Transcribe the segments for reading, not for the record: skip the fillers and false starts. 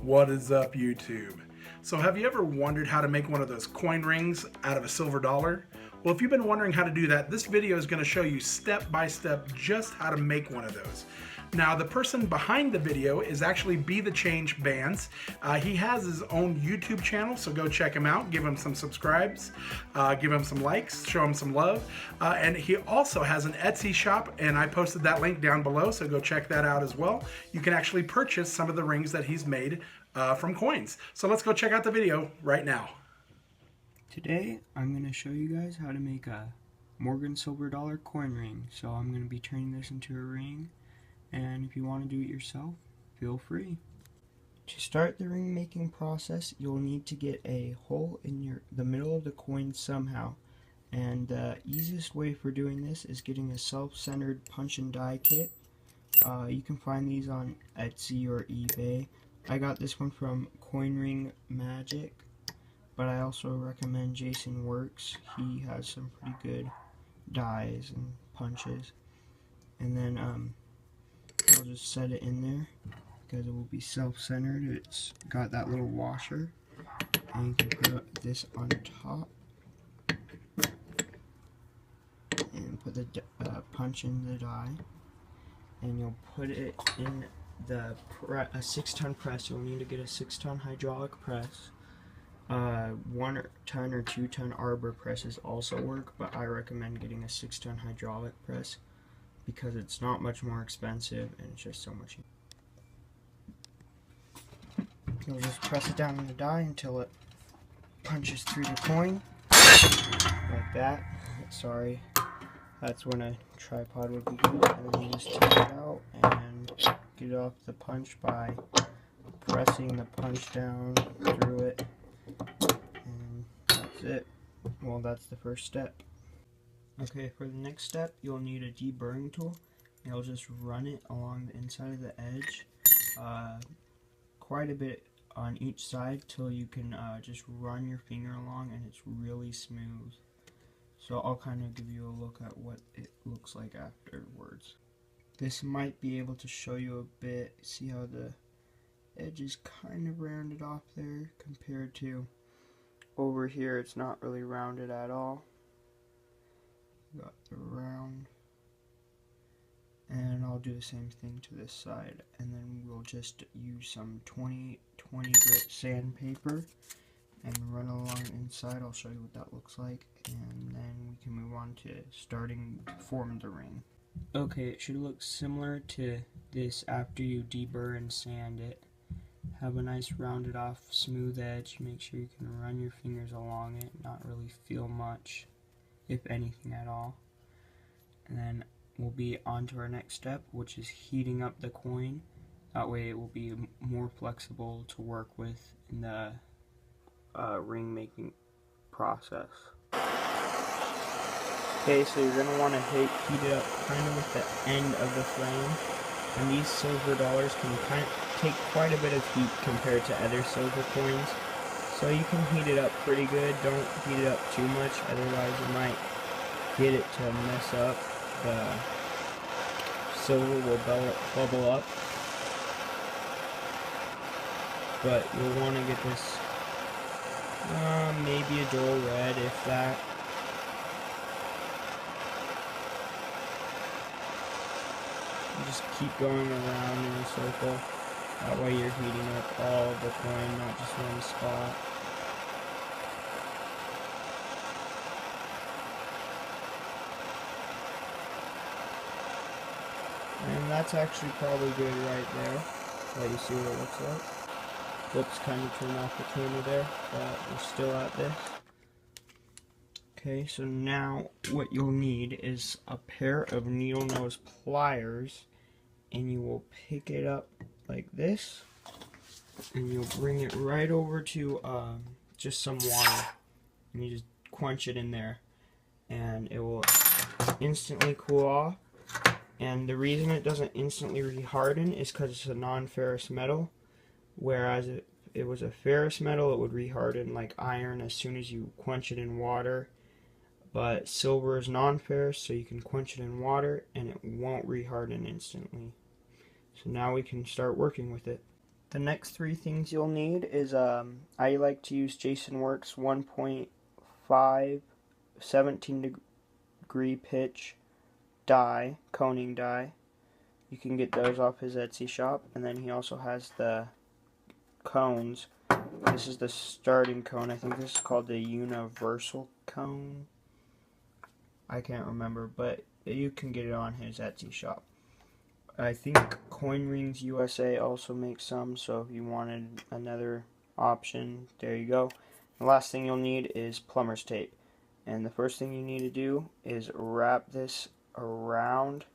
What is up, YouTube? So have you ever wondered how to make one of those coin rings out of a silver dollar? Well, if you've been wondering how to do that, this video is going to show you step by step just how to make one of those. Now, the person behind the video is actually Be The Change Bands. He has his own YouTube channel, so go check him out. Give him some subscribes, give him some likes, show him some love. And he also has an Etsy shop, and I posted that link down below, so go check that out as well. You can actually purchase some of the rings that he's made from coins. So let's go check out the video right now. Today, I'm going to show you guys how to make a Morgan silver dollar coin ring. So I'm going to be turning this into a ring. And if you want to do it yourself, feel free. To start the ring making process, you'll need to get a hole in the middle of the coin somehow. And the easiest way for doing this is getting a self-centered punch and die kit. You can find these on Etsy or eBay. I got this one from Coin Ring Magic, but I also recommend Jason Works. He has some pretty good dies and punches. And then I'll just set it in there because it will be self-centered. It's got that little washer, and you can put this on top and put the punch in the die, and you'll put it in the a 6-ton press. You'll need to get a 6-ton hydraulic press. 1-ton or 2-ton arbor presses also work, but I recommend getting a 6-ton hydraulic press because it's not much more expensive and it's just so much easier. You'll just press it down in the die until it punches through the coin, like that. Sorry, that's when a tripod would be good. And then you just take it out and get it off the punch by pressing the punch down through it. And that's it. Well, that's the first step. Okay, for the next step, you'll need a deburring tool. You'll just run it along the inside of the edge, quite a bit on each side, till you can just run your finger along and it's really smooth. So I'll kind of give you a look at what it looks like afterwards. This might be able to show you a bit. See how the edge is kind of rounded off there compared to over here. It's not really rounded at all. Got the round, and I'll do the same thing to this side, and then we'll just use some 20 grit sandpaper and run along the inside. I'll show you what that looks like, and then we can move on to starting to form the ring. Okay, it should look similar to this after you deburr and sand it. Have a nice rounded off smooth edge. Make sure you can run your fingers along it, not really feel much, if anything at all. And then we'll be on to our next step, which is heating up the coin. That way it will be more flexible to work with in the ring making process. Okay, so you're going to want to heat it up kind of with the end of the flame. And these silver dollars can take quite a bit of heat compared to other silver coins. So you can heat it up pretty good. Don't heat it up too much, otherwise you might get it to mess up. The silver will bubble up. But you'll want to get this maybe a dull red, if that. You just keep going around in a circle. That way you're heating up all of the coin, not just one spot. And that's actually probably good right there. Let you see what it looks like. Whoops, kind of turned off the camera there, but we're still at this. Okay, so now what you'll need is a pair of needle nose pliers, and you will pick it up like this, and you'll bring it right over to just some water, and you just quench it in there, and it will instantly cool off. And the reason it doesn't instantly reharden is because it's a non-ferrous metal, whereas if it was a ferrous metal, it would reharden like iron as soon as you quench it in water. But silver is non-ferrous, so you can quench it in water and it won't reharden instantly. So now we can start working with it. The next three things you'll need is I like to use Jason Works 1.5 17-degree pitch die, coning die. You can get those off his Etsy shop, and then he also has the cones. This is the starting cone. I think this is called the universal cone. I can't remember, but you can get it on his Etsy shop. I think Coin Rings USA also makes some, so if you wanted another option, there you go. The last thing you'll need is plumber's tape. And the first thing you need to do is wrap this around.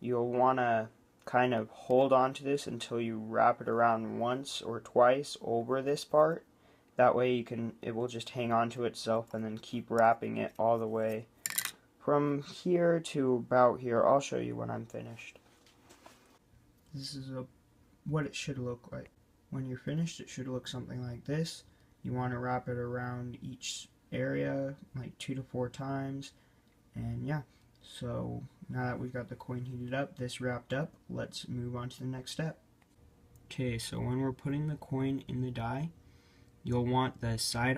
You'll want to kind of hold on to this until you wrap it around once or twice over this part. That way it will just hang on to itself, and then keep wrapping it all the way from here to about here. I'll show you when I'm finished. This is what it should look like. When you're finished, it should look something like this. You want to wrap it around each area like 2 to 4 times. And yeah, so now that we've got the coin heated up, this wrapped up, let's move on to the next step. Okay, so when we're putting the coin in the die, you'll want the side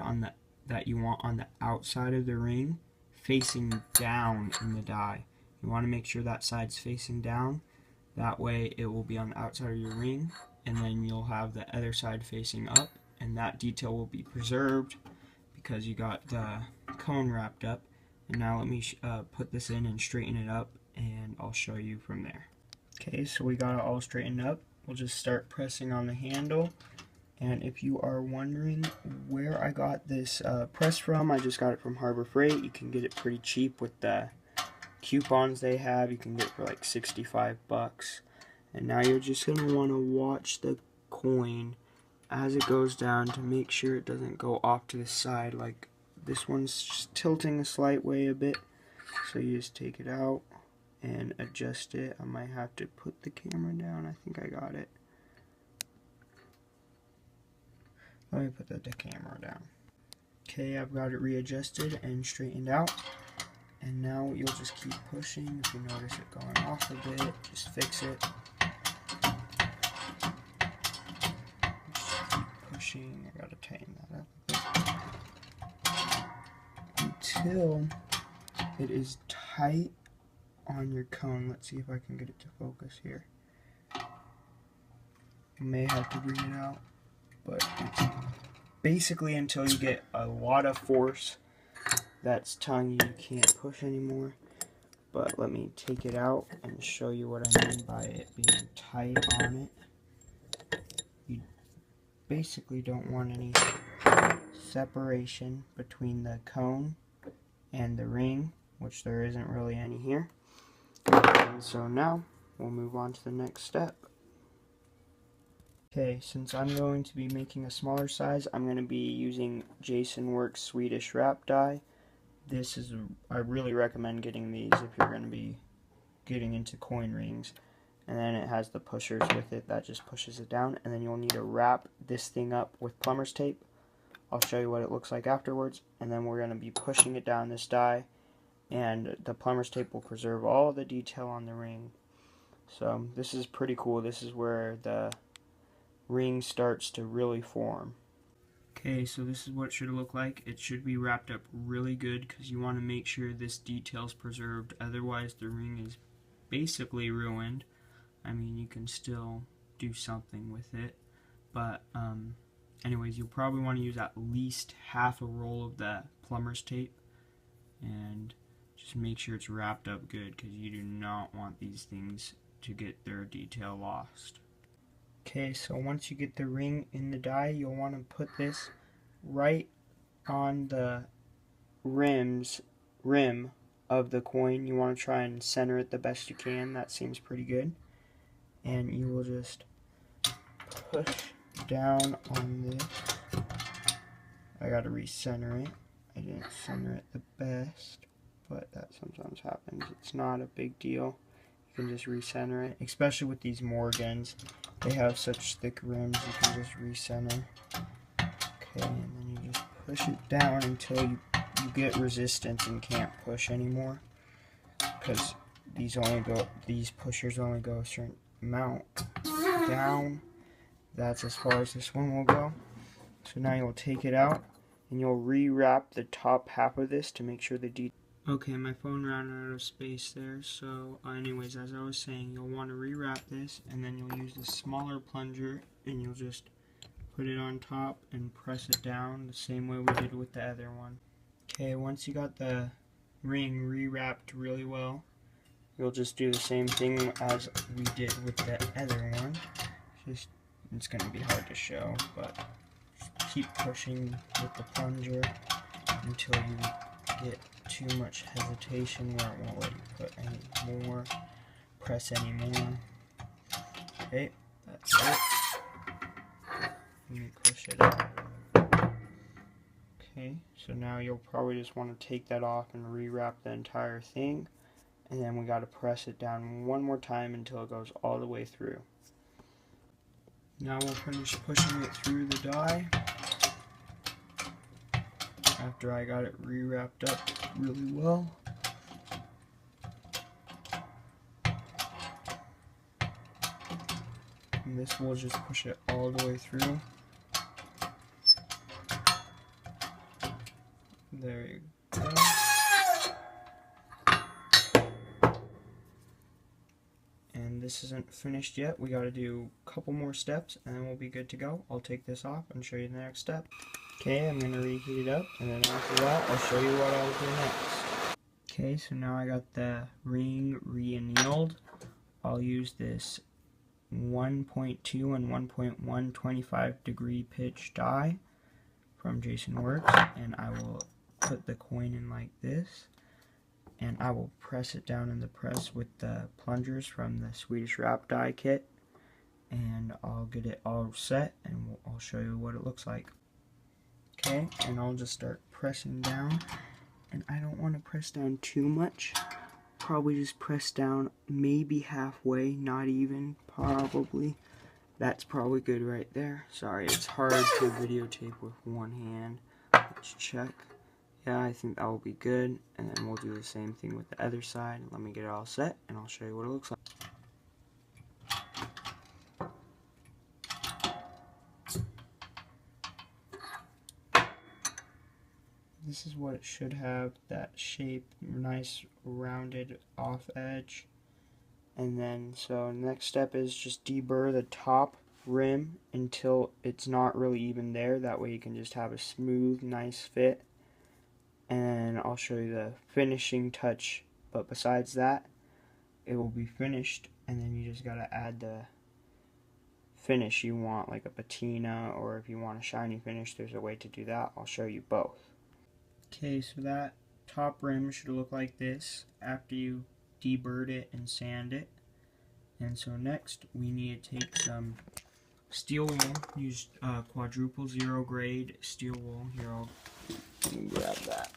that you want on the outside of the ring facing down in the die. You want to make sure that side's facing down. That way it will be on the outside of your ring, and then you'll have the other side facing up, and that detail will be preserved because you got the cone wrapped up. And now let me put this in and straighten it up, and I'll show you from there. Okay, so we got it all straightened up. We'll just start pressing on the handle. And if you are wondering where I got this press from, I just got it from Harbor Freight. You can get it pretty cheap with the coupons they have. You can get it for like 65 bucks. And now you're just going to want to watch the coin as it goes down to make sure it doesn't go off to the side. Like this one's just tilting a slight way a bit. So you just take it out and adjust it. I might have to put the camera down. I think I got it. Let me put the camera down. Okay, I've got it readjusted and straightened out. And now you'll just keep pushing. If you notice it going off a bit, just fix it. Just keep pushing. I gotta tighten that up a bit. Until it is tight on your cone. Let's see if I can get it to focus here. You may have to bring it out, but it's basically until you get a lot of force that's telling you can't push anymore. But let me take it out and show you what I mean by it being tight on it. You basically don't want any separation between the cone and the ring, which there isn't really any here. And so now we'll move on to the next step. Okay, since I'm going to be making a smaller size, I'm going to be using Jason Works Swedish wrap die. I really recommend getting these if you're going to be getting into coin rings. And then it has the pushers with it that just pushes it down. And then you'll need to wrap this thing up with plumber's tape. I'll show you what it looks like afterwards. And then we're going to be pushing it down this die. And the plumber's tape will preserve all the detail on the ring. So this is pretty cool. This is where the ring starts to really form. Okay, so this is what it should look like. It should be wrapped up really good because you want to make sure this detail's preserved. Otherwise, the ring is basically ruined. I mean, you can still do something with it. But anyways, you'll probably want to use at least half a roll of that plumber's tape. And just make sure it's wrapped up good because you do not want these things to get their detail lost. Okay, so once you get the ring in the die, you'll want to put this right on the rim of the coin. You want to try and center it the best you can. That seems pretty good. And you will just push down on this. I gotta recenter it. I didn't center it the best, but that sometimes happens. It's not a big deal. You can just recenter it, especially with these Morgans. They have such thick rims, you can just recenter. Okay, and then you just push it down until you get resistance and can't push anymore. Because these pushers only go a certain amount down. that's as far as this one will go. So now you'll take it out and you'll rewrap the top half of this to make sure the detail. Okay, my phone ran out of space there, so anyways, as I was saying, you'll want to rewrap this, and then you'll use the smaller plunger, and you'll just put it on top and press it down the same way we did with the other one. Okay, once you got the ring rewrapped really well, you'll just do the same thing as we did with the other one. It's going to be hard to show, but just keep pushing with the plunger until you get too much hesitation where it won't let you put any more, press any more. Okay, that's it. Let me push it out. Okay, so now you'll probably just want to take that off and rewrap the entire thing, and then we got to press it down one more time until it goes all the way through. Now we'll finish pushing it through the die after I got it rewrapped up really well. And this will just push it all the way through. There you go. And this isn't finished yet. We got to do a couple more steps and then we'll be good to go. I'll take this off and show you the next step. Okay, I'm going to reheat it up, and then after that I'll show you what I'll do next. Okay, so now I got the ring re-annealed. I'll use this 1.2 and 1.1 25 degree pitch die from Jason Works, and I will put the coin in like this, and I will press it down in the press with the plungers from the Swedish wrap die kit, and I'll get it all set and I'll show you what it looks like. Okay, and I'll just start pressing down, and I don't want to press down too much. Probably just press down maybe halfway, not even, probably. That's probably good right there. Sorry, it's hard to videotape with one hand. Let's check. Yeah, I think that will be good, and then we'll do the same thing with the other side. Let me get it all set, and I'll show you what it looks like. This is what it should have, that shape, nice rounded off edge. And then, so next step is just deburr the top rim until it's not really even there. That way you can just have a smooth, nice fit. And I'll show you the finishing touch, but besides that, it will be finished, and then you just gotta add the finish you want, like a patina, or if you want a shiny finish, there's a way to do that. I'll show you both. Okay, so that top rim should look like this after you deburred it and sand it. And so next we need to take some steel wool. Use quadruple zero grade steel wool. Here, I'll grab that.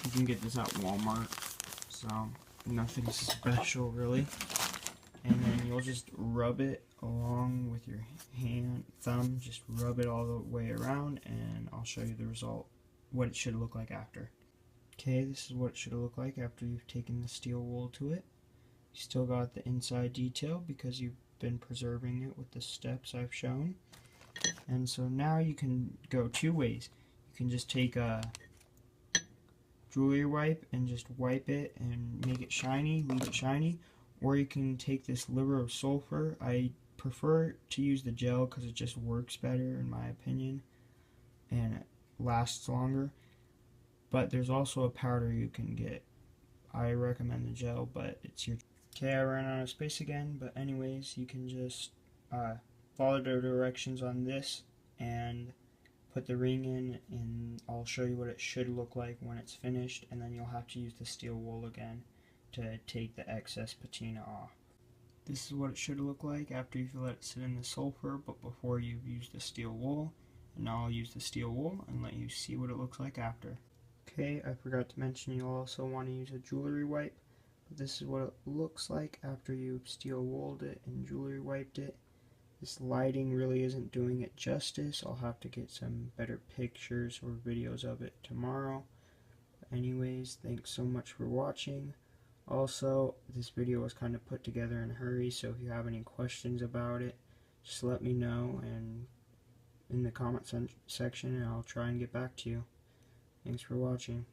You can get this at Walmart, so nothing special really. And then you'll just rub it along with your thumb, just rub it all the way around, and I'll show you the result, what it should look like after. Okay, this is what it should look like after you've taken the steel wool to it. You still got the inside detail because you've been preserving it with the steps I've shown. And so now you can go two ways. You can just take a jewelry wipe and just wipe it and make it shiny, leave it shiny, or you can take this liver of sulfur. I prefer to use the gel because it just works better in my opinion, and it lasts longer. But there's also a powder you can get. I recommend the gel, but it's your... Okay, I ran out of space again, but anyways, you can just follow the directions on this and put the ring in, and I'll show you what it should look like when it's finished, and then you'll have to use the steel wool again to take the excess patina off. This is what it should look like after you've let it sit in the sulfur, but before you've used the steel wool. And now I'll use the steel wool and let you see what it looks like after. Okay, I forgot to mention you'll also want to use a jewelry wipe. But this is what it looks like after you've steel wooled it and jewelry wiped it. This lighting really isn't doing it justice. I'll have to get some better pictures or videos of it tomorrow. But anyways, thanks so much for watching. Also, this video was kind of put together in a hurry, so if you have any questions about it, just let me know and in the comment section, and I'll try and get back to you. Thanks for watching.